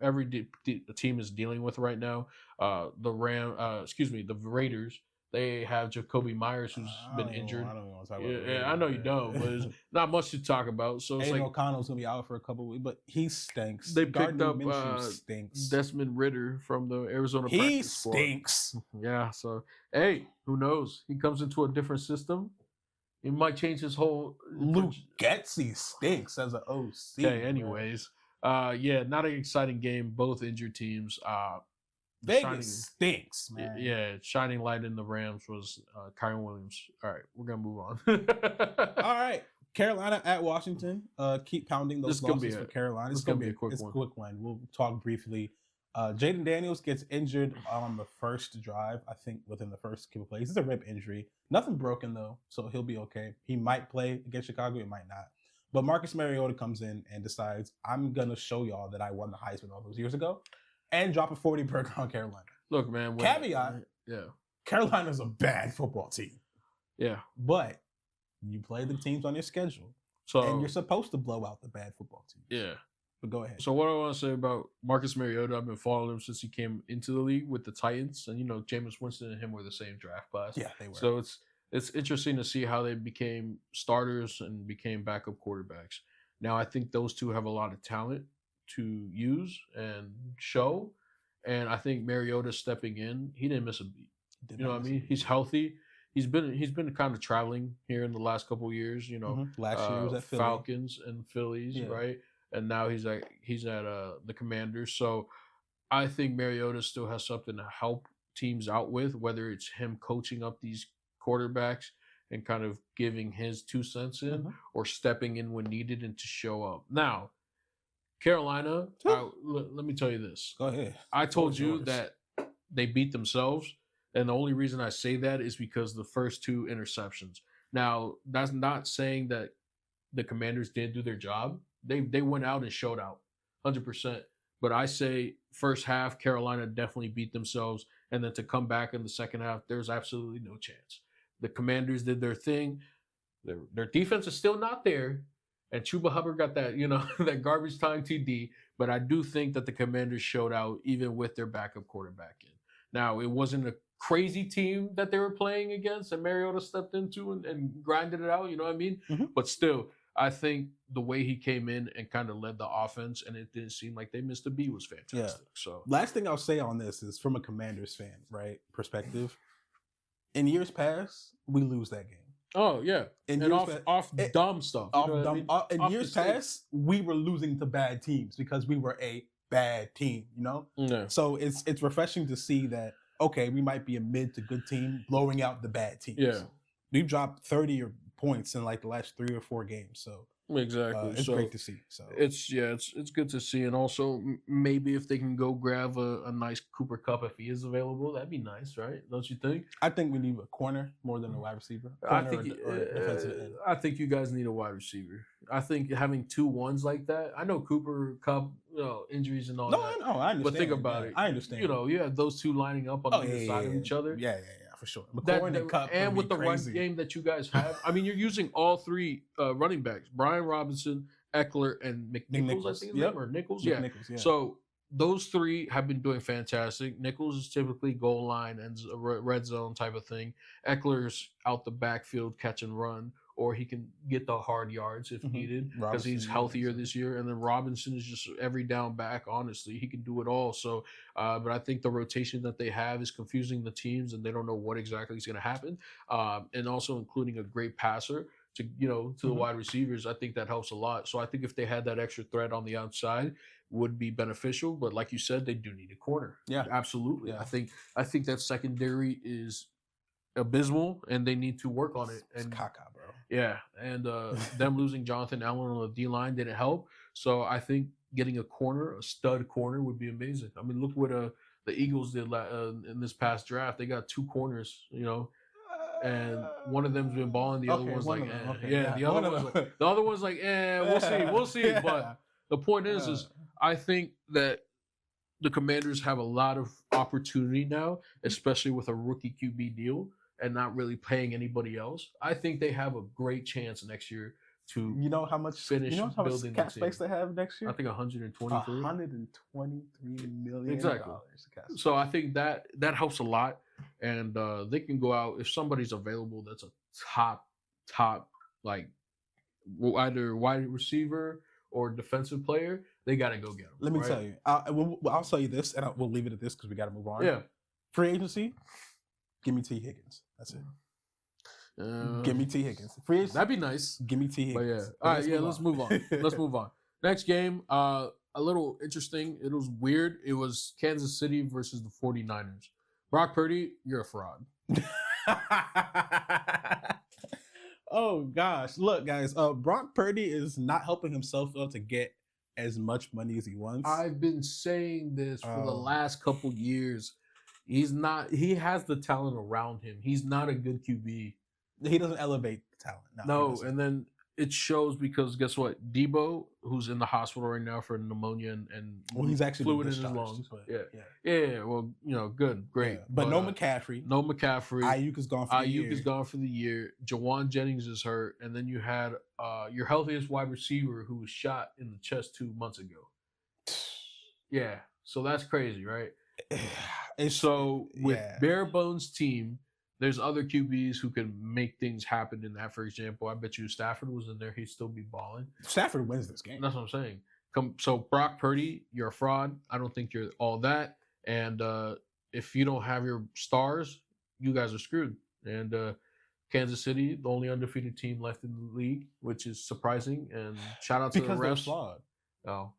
every team is dealing with right now. The Raiders, they have Jacoby Myers who's been injured. I don't want to talk about I know you don't, but there's not much to talk about. So it's Aiden O'Connell's gonna be out for a couple of weeks, but he stinks. They picked up stinks. Desmond Ridder from the Arizona. He stinks. Yeah. So hey, who knows? He comes into a different system. He might change his whole. Luke Getsy stinks as an OC. Okay. Anyways. Not an exciting game. Both injured teams. Vegas stinks, man. Yeah, shining light in the Rams was Kyren Williams. All right, we're gonna move on. All right, Carolina at Washington. Keep pounding those losses for Carolina. It's gonna be a quick one. We'll talk briefly. Jaden Daniels gets injured on the first drive, I think within the first couple plays. It's a rib injury. Nothing broken though, so he'll be okay. He might play against Chicago, he might not. But Marcus Mariota comes in and decides, I'm going to show y'all that I won the Heisman all those years ago and drop a 40 burger on Carolina. Look, man. Caveat, Carolina's a bad football team. Yeah. But you play the teams on your schedule. And you're supposed to blow out the bad football team. Yeah. But go ahead. So what I want to say about Marcus Mariota, I've been following him since he came into the league with the Titans. And, Jameis Winston and him were the same draft class. Yeah, they were. So it's interesting to see how they became starters and became backup quarterbacks. Now, I think those two have a lot of talent to use and show. And I think Mariota stepping in, he didn't miss a beat. You know what I mean? He's healthy. He's been kind of traveling here in the last couple of years. Last year he was at Philly. Falcons and Phillies, right? And now he's at the Commanders. So I think Mariota still has something to help teams out with, whether it's him coaching up these quarterbacks and kind of giving his 2 cents in, or stepping in when needed and to show up. Now, Carolina, let me tell you this. Go ahead. I told you that they beat themselves. And the only reason I say that is because the first 2 interceptions. Now, that's not saying that the Commanders didn't do their job. They went out and showed out, 100%. But I say first half, Carolina definitely beat themselves. And then to come back in the second half, there's absolutely no chance. The Commanders did their thing. Their defense is still not there. And Chuba Hubbard got that, that garbage time TD. But I do think that the Commanders showed out even with their backup quarterback in. Now, it wasn't a crazy team that they were playing against and Mariota stepped into and grinded it out, you know what I mean? But still, I think the way he came in and kind of led the offense and it didn't seem like they missed a beat was fantastic. Yeah. So last thing I'll say on this is from a Commanders fan, right, perspective. In years past, we lose that game. Oh, yeah. And off dumb stuff. In years past, we were losing to bad teams because we were a bad team, Yeah. So it's refreshing to see that, okay, we might be a mid to good team blowing out the bad teams. Yeah. We've dropped 30 points in like the last 3 or 4 games. So exactly. It's great to see. So it's good to see. And also maybe if they can go grab a nice Cooper Kupp if he is available, that'd be nice, right? Don't you think? I think we need a corner more than a wide receiver. I think you guys need a wide receiver. I think having 2 ones like that. I know Cooper Kupp, injuries and all that. No, I understand. But think about it. I understand. You have those 2 lining up on either side of each other. Yeah, for sure. McLaurin and Kupp and with the run game that you guys have, I mean, you're using all 3 running backs: Brian Robinson, Eckler, and McNichols. I think his name, or Nichols. Yeah. Nichols, yeah. So those 3 have been doing fantastic. Nichols is typically goal line and red zone type of thing. Eckler's out the backfield catch and run, or he can get the hard yards if needed because he's healthier this year. And then Robinson is just every down back. Honestly, he can do it all. So, but I think the rotation that they have is confusing the teams, and they don't know what exactly is going to happen. And also including a great passer to the wide receivers. I think that helps a lot. So I think if they had that extra threat on the outside, would be beneficial. But like you said, they do need a corner. Yeah, absolutely. Yeah. I think that secondary is abysmal, and they need to work on it. And it's caca, bro. Yeah, and them losing Jonathan Allen on the D-line didn't help. So I think getting a stud corner, would be amazing. I mean, look what the Eagles did in this past draft. They got 2 corners, and one of them's been balling. The other one's like, the other one's like, we'll see. But the point is I think that the Commanders have a lot of opportunity now, especially with a rookie QB deal and not really paying anybody else. I think they have a great chance next year to how much finish building cap space they have next year? I think 123. $123 million. Exactly. So I think that helps a lot, and they can go out if somebody's available. That's a top like either wide receiver or defensive player. They got to go get them. Let me tell you. I'll tell you this, and we'll leave it at this because we got to move on. Yeah. Free agency. Give me T. Higgins. That's it. Give me T. Higgins. Free agency. That'd be nice. Give me T. Higgins. But all right, let's move on. Let's move on. Next game, a little interesting. It was weird. It was Kansas City versus the 49ers. Brock Purdy, you're a fraud. Oh, gosh. Look, guys, Brock Purdy is not helping himself to get as much money as he wants. I've been saying this for the last couple years. He has the talent around him. He's not a good QB. He doesn't elevate talent. No, and then it shows because guess what? Debo, who's in the hospital right now for pneumonia and he's actually fluid in his lungs. Yeah. Well, good, great. Yeah. But no McCaffrey. No McCaffrey. Ayuk is gone for the year. Ayuk is gone for the year. Jawan Jennings is hurt, and then you had your healthiest wide receiver who was shot in the chest 2 months ago. Yeah, so that's crazy, right? So with bare bones team, there's other QBs who can make things happen in that. For example, I bet you Stafford was in there, he'd still be balling. Stafford wins this game. That's what I'm saying. So Brock Purdy, you're a fraud. I don't think you're all that. And if you don't have your stars, you guys are screwed. And Kansas City, the only undefeated team left in the league, which is surprising. And shout out to the refs. They're flawed. Oh.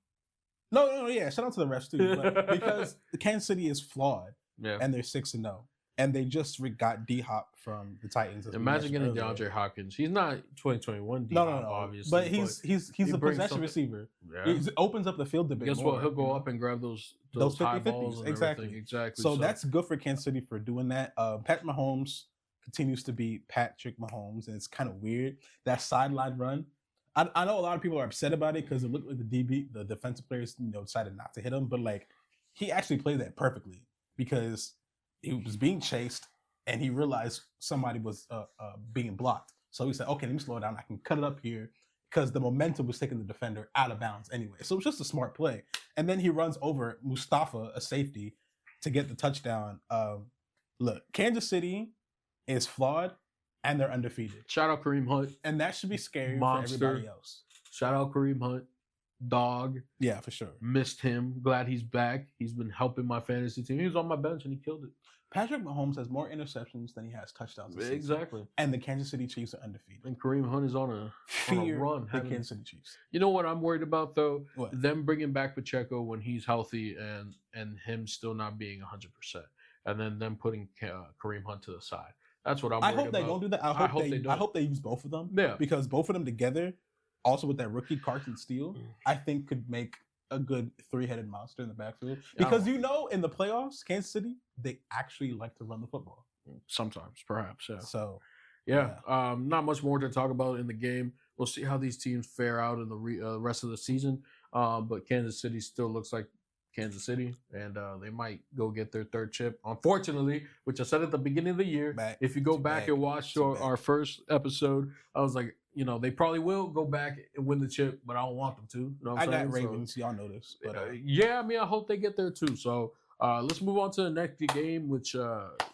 No, yeah. Shout out to the refs too. But because the Kansas City is flawed, and they're 6-0, and they just got D-Hop from the Titans. Imagine getting DeAndre Hopkins. He's not 2021 D-Hop, obviously. But he's a possession receiver. Yeah. He opens up the field a bit. Guess what? He'll go up and grab those 50-50s. Balls and exactly. So that's good for Kansas City for doing that. Patrick Mahomes continues to be Patrick Mahomes, and it's kind of weird. That sideline run. I know a lot of people are upset about it because it looked like the defensive players, decided not to hit him, but he actually played that perfectly because he was being chased and he realized somebody was being blocked. So he said, "Okay, let me slow down. I can cut it up here," because the momentum was taking the defender out of bounds anyway. So it was just a smart play. And then he runs over Mustafa, a safety, to get the touchdown. Look, Kansas City is flawed. And they're undefeated. Shout out Kareem Hunt. And that should be scary for everybody else. Shout out Kareem Hunt. Dog. Yeah, for sure. Missed him. Glad he's back. He's been helping my fantasy team. He was on my bench and he killed it. Patrick Mahomes has more interceptions than he has touchdowns this season. Exactly. And the Kansas City Chiefs are undefeated. And Kareem Hunt is on a run. The Kansas City Chiefs. You know what I'm worried about, though? What? Them bringing back Pacheco when he's healthy and him still not being 100%. And then them putting Kareem Hunt to the side. That's what I'm worried about. I hope they don't do that. I hope they use both of them. Yeah. Because both of them together, also with that rookie Carson Steele, I think could make a good three-headed monster in the backfield. Because in the playoffs, Kansas City, they actually like to run the football. Sometimes, perhaps, yeah. So, not much more to talk about in the game. We'll see how these teams fare out in the rest of the season. But Kansas City still looks like Kansas City, and they might go get their third chip. Unfortunately, which I said at the beginning of the year, if you go back and watch our first episode, I was like, they probably will go back and win the chip, but I don't want them to. You know what I'm saying? Got Ravens, so, y'all know this. But, I hope they get there too. So let's move on to the next game, which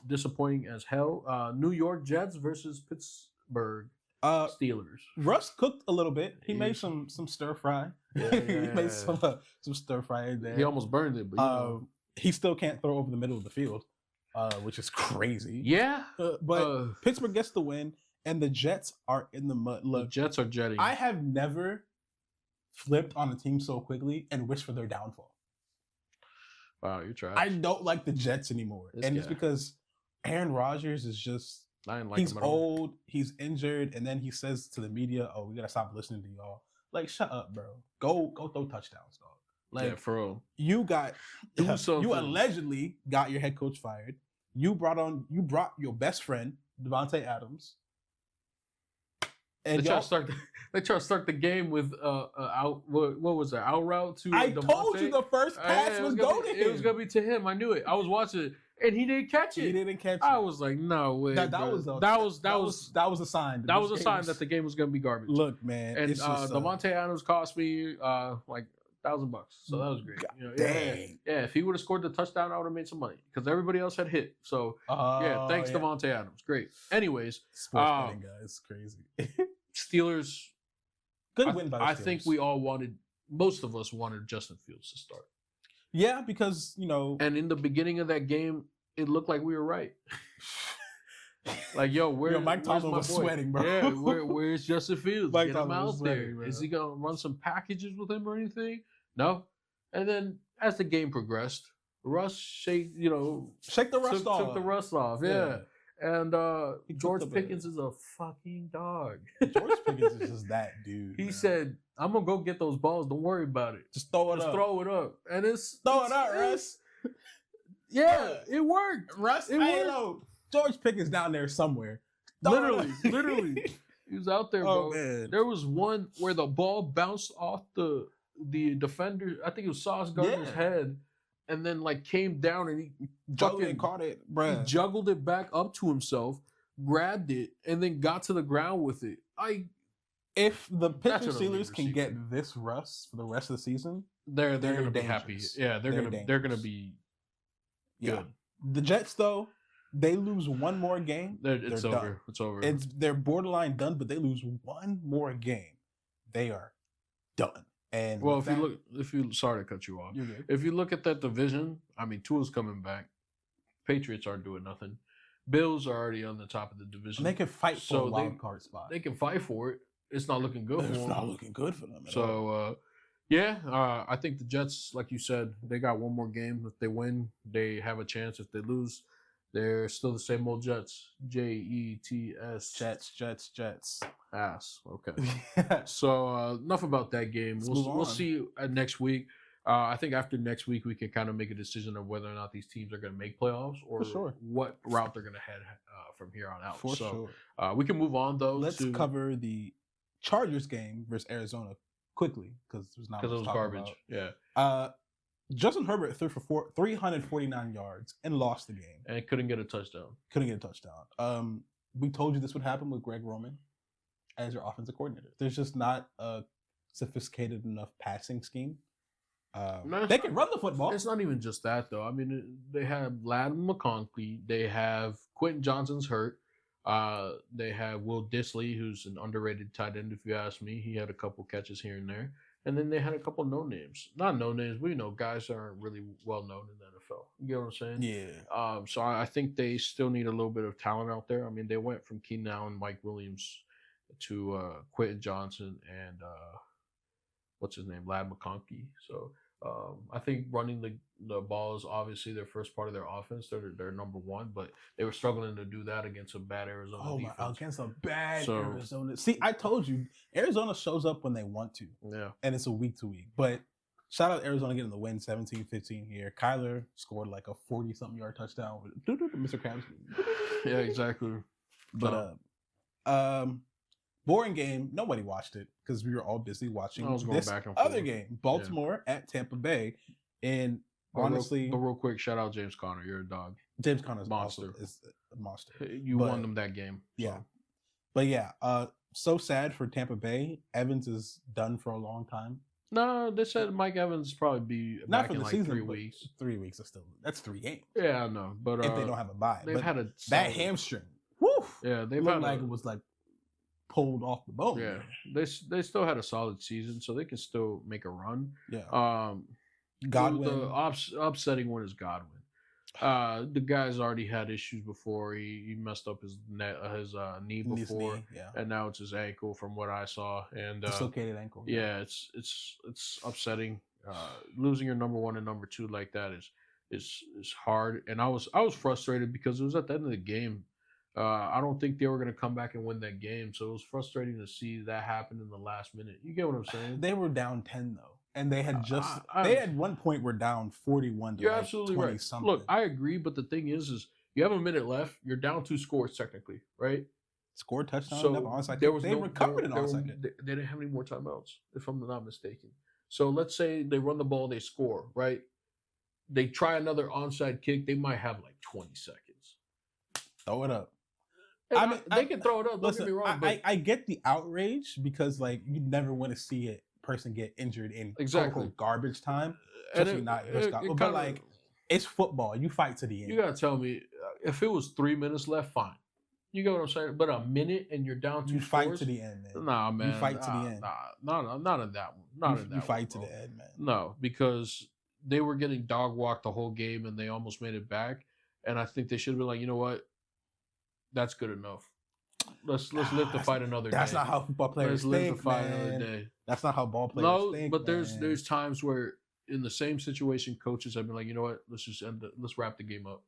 disappointing as hell. New York Jets versus Pittsburgh Steelers. Russ cooked a little bit. He made some stir fry. He made some stir fry in there. He almost burned it, but he still can't throw over the middle of the field, which is crazy. Yeah, but Pittsburgh gets the win, and the Jets are in the mud. Look, the Jets are jetting. I have never flipped on a team so quickly and wished for their downfall. Wow, you're trash. I don't like the Jets anymore, it's because Aaron Rodgers is just. He's old, he's injured, and then he says to the media, "Oh, we gotta stop listening to y'all." Like, shut up, bro. Go throw touchdowns, dog. Like, for real. You allegedly got your head coach fired. You brought your best friend Devontae Adams. And they try to start the game with what was that? Out route to I DeMonte. told you the first pass was going to him. It was gonna be to him. I knew it. I was watching it. And he didn't catch it. He didn't catch it. I was like, no way. That was a sign. That was a sign that the game was gonna be garbage. Look, man. And Devontae Adams cost me like $1,000. So that was great. Dang. Yeah, if he would have scored the touchdown, I would have made some money because everybody else had hit. So thanks Devontae Adams. Great. Anyways, sports betting, guys, crazy. Steelers. Good win by the Steelers. I think most of us wanted Justin Fields to start. Yeah, because and in the beginning of that game, it looked like we were right. Like, Mike Tomlin was sweating, bro. Yeah, where's Justin Fields? Get him out there. Bro. Is he gonna run some packages with him or anything? No. And then as the game progressed, Russ took the rust off. Yeah. And He George cooked up Pickens is a fucking dog. George Pickens is just that dude. He man. said, "I'm gonna go get those balls. Don't worry about it. just throw it Just up. throw it up." And Throw it out, Russ. Yeah, it worked. Russ, It hey, worked. no, George Pickens down there somewhere. Throw it up. Literally. He was out there, Oh bro. man. There was one where the ball bounced off the defender. I think it was Sauce Gardner's Yeah. head, and then like came down and he fucking caught it, he bruh. juggled it back up to himself, grabbed it, and then got to the ground with it. If the That's Pittsburgh an elite Steelers can receiver. get this Russ for the rest of the season, They're They're gonna be happy. dangerous. Yeah, they're gonna dangerous. be yeah. good. The Jets though, they lose one more game. It's They're over. done. It's over. They're borderline done, but they lose one more game, they are done. And well, with if you sorry to cut you off. you're good. If you look at that division, I mean, Tua's coming back. Patriots aren't doing nothing. Bills are already on the top of the division. And they can fight for So a wild card spot. They can fight for it. It's not looking good for It's them. not looking good for them. At all. So, I think the Jets, like you said, they got one more game. If they win, they have a chance. If they lose, they're still the same old Jets. Jets. Jets. Ass. Okay. So enough about that game. Let's move We'll on. see next week. I think after next week we can kind of make a decision of whether or not these teams are going to make playoffs or sure. what route they're going to head from here on out. For so sure. we can move on though. Let's cover the Chargers game versus Arizona quickly because it was garbage. Yeah, Justin Herbert threw for 349 yards and lost the game. and couldn't get a touchdown. Couldn't get a touchdown. We told you this would happen with Greg Roman as your offensive coordinator. There's just not a sophisticated enough passing scheme. No, They can run the football. It's not even just that though. I mean, they have Lad McConkey. They have Quentin Johnson's hurt. They have Will Disley, who's an underrated tight end, if you ask me. He had a couple catches here and there. And then they had a couple no names. Not no names, but guys that aren't really well known in the NFL. You get what I'm saying? Yeah. So I think they still need a little bit of talent out there. I mean, they went from Keenan Allen, Mike Williams to Quentin Johnson and what's his name, Lad McConkey. So I think running the ball is obviously their first part of their offense. They're number one, but they were struggling to do that against a bad Arizona defense. Against a bad So- Arizona. See, I told you, Arizona shows up when they want to, Yeah. and it's a week to week. But shout out Arizona getting the win 17-15 here. Kyler scored like a 40-something yard touchdown with Mr. Krabs. Yeah, exactly. But boring game. Nobody watched it because we were all busy watching I was going this back and other forth. game, Baltimore at Tampa Bay. And honestly, but real quick, shout out James Conner. You're a dog. James Conner's Monster. also is a monster. You But- won them that game. So. Yeah. But yeah, so sad for Tampa Bay. Evans is done for a long time. No, they said Mike Evans probably be Not back for in the like season. 3 but weeks. 3 weeks is still that's 3 games Yeah, I know, but if they don't have a bye. they've But had a that solid- hamstring, woo, Yeah, they've looked had like a- it was like pulled off the bone. Yeah, they still had a solid season, so they can still make a run. yeah. Godwin. Godwin. The upsetting one is Godwin. The guy's already had issues before. He messed up his knee His before, knee, yeah. and now it's his ankle, from what I saw. And Dislocated ankle. yeah, it's upsetting. Losing your number one and number two like that is hard. And I was frustrated because it was at the end of the game. I don't think they were going to come back and win that game, so it was frustrating to see that happen in the last minute. You get what I'm saying? They were down 10 though, and they had just I- they at one point were down 41 to You're like absolutely 20 right. something. Look, I agree, but the thing is you have a minute left. You're down 2 scores technically, right? scored touchdown. So never onside there kick. was They no, recovered there, an there onside were- kick. they didn't have any more timeouts, if I'm not mistaken. So let's say they run the ball, they score, right? They try another onside kick, they might have like 20 seconds. Throw it up. And I mean, they can throw it up. Don't Listen, get me wrong, but I get the outrage because like you never want to see a person get injured in Exactly. quote-unquote garbage time. and Especially not your Scott. But kinda- like it's football. You fight to the end. you gotta tell me if it was 3 minutes left, fine. You get what I'm saying? But a minute and you're down 2 You fight scores? to the end, man. Nah, man. fight to the end. Not in that one. Not in that You fight one, to bro. the end, man. No, because they were getting dog walked the whole game and they almost made it back. And I think they should have been like, you know what? That's good enough. Let's live to fight another day. That's not how football players Let's live think, to fight man. another day. That's not how ball players No, think. but man. there's times where in the same situation, coaches have been like, you know what? Let's just let's wrap the game up.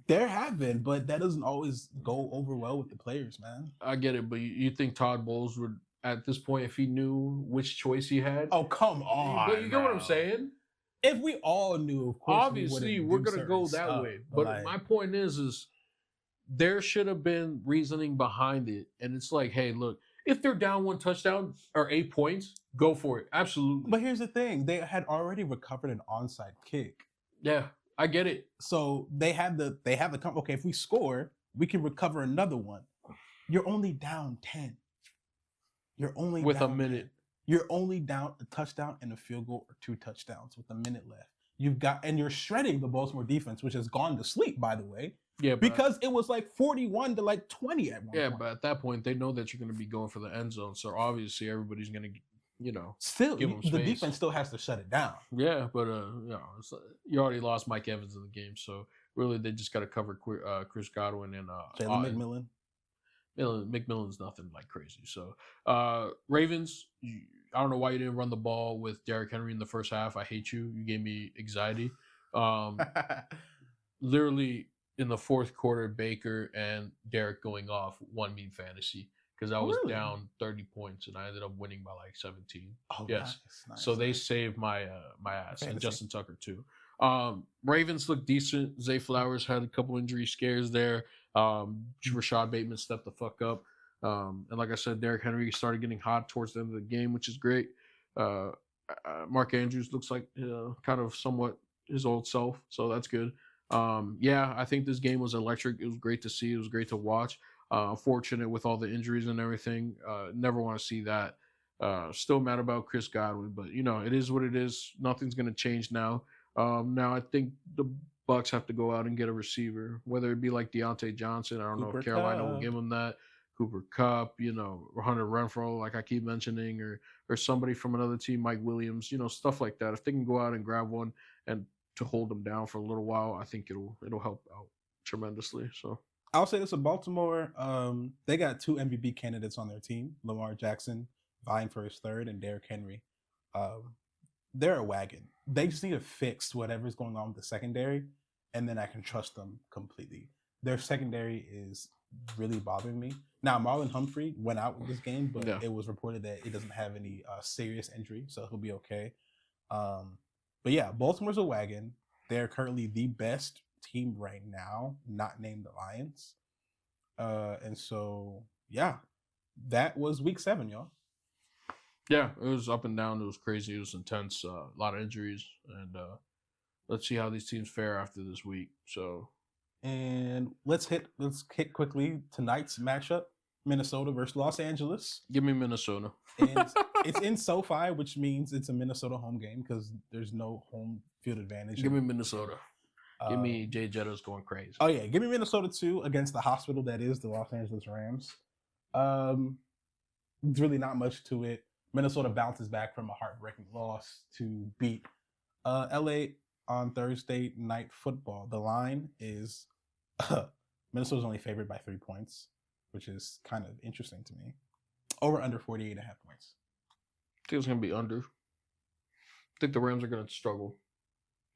There have been, but that doesn't always go over well with the players, man. I get it, but you think Todd Bowles would, at this point, if he knew which choice he had? Oh, come on. But you get what I'm saying? If we all knew, of course, obviously we're gonna go that way. But like, my point is there should have been reasoning behind it. And it's like, hey, look, if they're down 1 touchdown or 8 points, go for it. Absolutely. But here's the thing. They had already recovered an onside kick. Yeah, I get it. So they have the okay, if we score, we can recover another one. You're only down 10. You're only with down a minute. 10. You're only down a touchdown and a field goal or 2 touchdowns with a minute left. And you're shredding the Baltimore defense, which has gone to sleep, by the way. Yeah, because it was like 41 to like 20 at one point. Yeah, but at that point, they know that you're going to be going for the end zone. So obviously, everybody's going to, still the defense still has to shut it down. Yeah, but you already lost Mike Evans in the game, so really they just got to cover Chris Godwin and Jalen McMillan. McMillan's nothing like crazy. So Ravens, I don't know why you didn't run the ball with Derrick Henry in the first half. I hate you. You gave me anxiety. Literally in the fourth quarter, Baker and Derrick going off won me fantasy because I was down 30 points and I ended up winning by like 17. Oh, yes. Nice, so they saved my my ass fantasy. And Justin Tucker too. Ravens look decent. Zay Flowers had a couple injury scares there. Rashad Bateman stepped the fuck up. And like I said, Derrick Henry started getting hot towards the end of the game, which is great. Mark Andrews looks like kind of somewhat his old self, so that's good. Yeah, I think this game was electric. It was great to see. It was great to watch. Unfortunate with all the injuries and everything. Never want to see that. Still mad about Chris Godwin, but it is what it is. Nothing's gonna change now. Now I think the Bucs have to go out and get a receiver, whether it be like Deontay Johnson. I don't know if Carolina will give him that. Cooper Kupp, Hunter Renfrow, like I keep mentioning, or somebody from another team, Mike Williams, stuff like that. If they can go out and grab one and to hold them down for a little while, I think it'll help out tremendously. So I'll say this: in Baltimore, they got 2 MVP candidates on their team: Lamar Jackson vying for his third, and Derrick Henry. They're a wagon. They just need to fix whatever's going on with the secondary, and then I can trust them completely. Their secondary is really bothering me. Now, Marlon Humphrey went out with this game, but it was reported that he doesn't have any serious injury, so he'll be okay. But yeah, Baltimore's a wagon. They're currently the best team right now, not named the Lions. And so, yeah, that was week 7, y'all. Yeah, it was up and down. It was crazy. It was intense. A lot of injuries. And let's see how these teams fare after this week. So, and let's hit quickly tonight's matchup: Minnesota versus Los Angeles. Give me Minnesota. And it's in SoFi, which means it's a Minnesota home game because there's no home field advantage. Give me Minnesota. Give me Jay Jettas going crazy. Oh yeah, give me Minnesota too against the hospital that is the Los Angeles Rams. There's really not much to it. Minnesota bounces back from a heartbreaking loss to beat LA on Thursday Night Football. The line is Minnesota's only favored by 3 points, which is kind of interesting to me. Over under 48.5 points. I think it's going to be under. I think the Rams are going to struggle.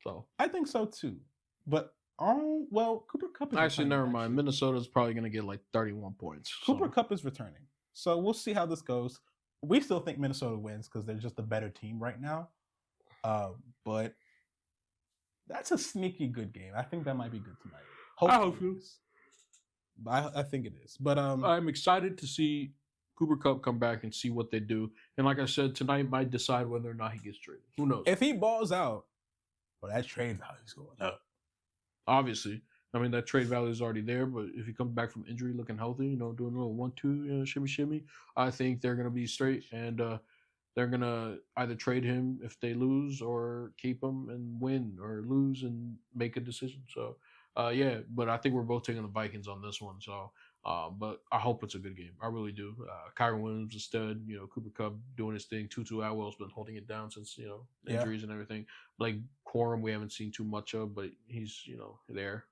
So I think so too. But Cooper Kupp is actually never mind. Minnesota's probably going to get like 31 points. Cooper Kupp is returning. So we'll see how this goes. We still think Minnesota wins because they're just a better team right now. But that's a sneaky good game. I think that might be good tonight. I hope so. I think it is. But I'm excited to see Cooper Kupp come back and see what they do. And like I said, tonight might decide whether or not he gets traded. Who knows? If he balls out, well, that trade value's going up. Obviously. I mean, that trade value is already there, but if he comes back from injury looking healthy, doing a little 1-2 shimmy, I think they're going to be straight, and they're going to either trade him if they lose or keep him and win, or lose and make a decision. So, yeah, but I think we're both taking the Vikings on this one. So, but I hope it's a good game. I really do. Kyron Williams is stud. Cooper Kupp doing his thing. Tutu Atwell's been holding it down since injuries and everything. Like Quorum, we haven't seen too much of, but he's there.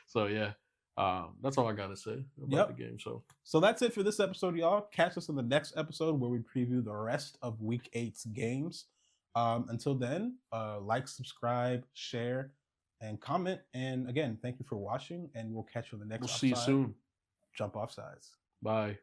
So yeah, that's all I gotta say about the game. So that's it for this episode, y'all. Catch us in the next episode where we preview the rest of Week 8's games. Until then, like, subscribe, share, and comment. And again, thank you for watching, and we'll catch you on the next. We'll see you soon. Jump Offsides. Bye.